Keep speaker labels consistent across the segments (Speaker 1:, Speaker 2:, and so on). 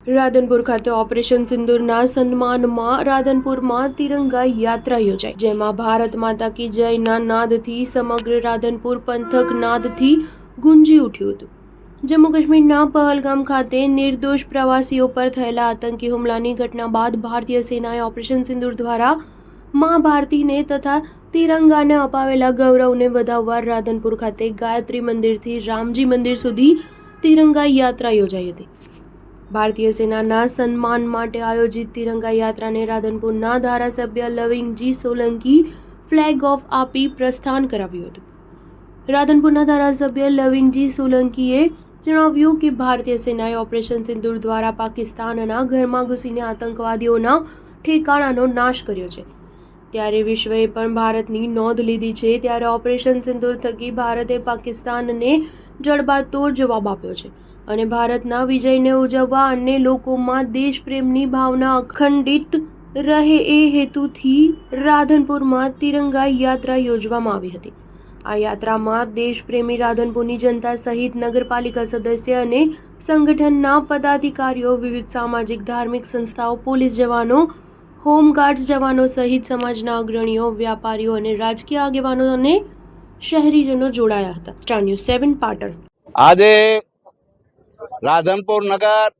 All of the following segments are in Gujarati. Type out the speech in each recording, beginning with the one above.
Speaker 1: રાધનપુર ખાતે ઓપરેશન સિંદૂરના સન્માનમાં રાધનપુરમાં તિરંગા યાત્રા યોજાઈ, જેમાં ભારત માતા કી જયના નાદથી સમગ્ર રાધનપુર પંથક નાદથી ગુંજી ઉઠ્યું હતું। જમ્મુ કાશ્મીરના પહલગામ ખાતે નિર્દોષ પ્રવાસીઓ પર થયેલા આતંકી હુમલાની ઘટના બાદ ભારતીય સેનાએ ઓપરેશન સિંદૂર દ્વારા મા ભારતીને તથા તિરંગાને અપાવેલા ગૌરવને વધાવવા રાધનપુર ખાતે ગાયત્રી મંદિરથી રામજી મંદિર સુધી તિરંગા યાત્રા યોજાઈ હતી। ભારતીય સેનાના સન્માન માટે આયોજિત તિરંગા યાત્રાને રાધનપુરના ધારાસભ્ય લવિંગજી સોલંકી ફ્લેગ ઓફ આપી પ્રસ્થાન કરાવ્યું હતું। રાધનપુરના ધારાસભ્ય લવિંગજી સોલંકીએ જણાવ્યું કે ભારતીય સેનાએ ઓપરેશન સિંદૂર દ્વારા પાકિસ્તાનના ઘરમાં ઘૂસીને આતંકવાદીઓના ઠેકાણાનો નાશ કર્યો છે, ત્યારે વિશ્વએ પણ ભારતની નોંધ લીધી છે। ત્યારે ઓપરેશન સિંદૂર થકી ભારતે પાકિસ્તાનને જડબાતોડ જવાબ આપ્યો છે અને ભારતના વિજયને ઉજવવા અને લોકોમાં દેશપ્રેમની ભાવના અખંડિત રહે એ હેતુથી રાધનપુરમાં તિરંગા યાત્રા યોજવામાં આવી હતી। આ યાત્રામાં દેશપ્રેમી રાધનપુરની જનતા સહિત નગરપાલિકા સદસ્ય અને સંગઠનના પદાધિકારીઓ, વિવિધ સામાજિક ધાર્મિક સંસ્થાઓ, પોલીસ જવાનો, હોમગાર્ડ્સ જવાનો સહિત સમાજના અગ્રણીઓ, વ્યાપારીઓ અને રાજકીય આગેવાનો અને શહેરીજનો જોડાયા હતા। Star news 7 Patan.
Speaker 2: આજે રાધનપુર નગર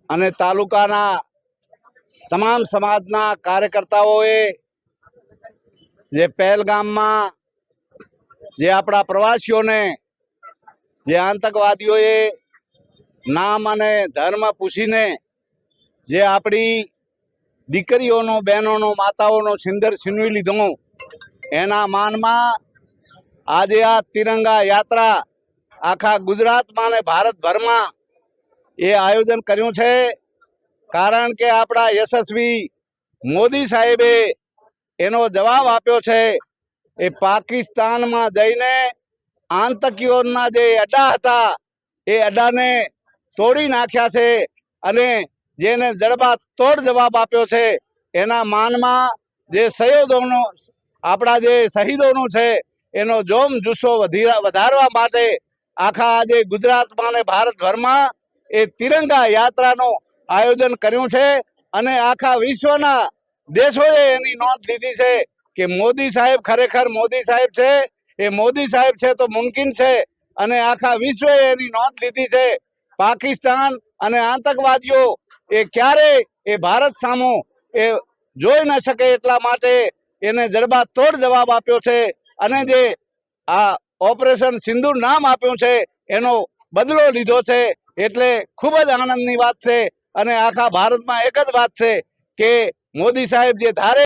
Speaker 2: અને તાલુકાના તમામ સમાજના કાર્યકર્તાઓએ જે પહેલગામમાં જે આપણા પ્રવાસીઓને જે આતંકવાદીઓએ નામ અને ધર્મ પૂછીને જે આપણી દીકરીઓનો, બહેનોનો, માતાઓનો સિંદર છીનવી લીધો, એના માનમાં આજે આ તિરંગા યાત્રા આખા ગુજરાતમાં અને ભારતભરમાં એ આયોજન કર્યું છે। કારણ કે આપણા યશસ્વી મોદી સાહેબે એનો જવાબ આપ્યો છે। એ પાકિસ્તાનમાં જઈને આતંકીઓના જે અડ્ડા હતા એ અડ્ડાને તોડી નાખ્યા છે અને જેને જડબાતોડ જવાબ આપ્યો છે, એના માનમાં જે શહીદોનો, આપણા જે શહીદોનું છે એનો જોમ જુસ્સો વધારવા માટે આખા આજે ગુજરાતમાં અને ભારતભરમાં એ તિરંગા યાત્રાનું આયોજન કર્યું છે અને આખા વિશ્વના દેશોએ એની નોંધ લીધી છે કે મોદી સાહેબ ખરેખર મોદી સાહેબ છે। એ મોદી સાહેબ છે તો મુમકિન છે અને આખા વિશ્વએ એની નોંધ લીધી છે। પાકિસ્તાન અને આતંકવાદીઓ એ ક્યારેય એ ભારત સામો એ જોઈ ન શકે એટલા માટે એને જડબાતોડ જવાબ આપ્યો છે અને જે આ ઓપરેશન સિંદૂર નામ આપ્યું છે એનો બદલો લીધો છે। એટલે ખૂબ જ આનંદની વાત છે અને આખા ભારતમાં એક જ વાત છે કે મોદી સાહેબ જે ધારે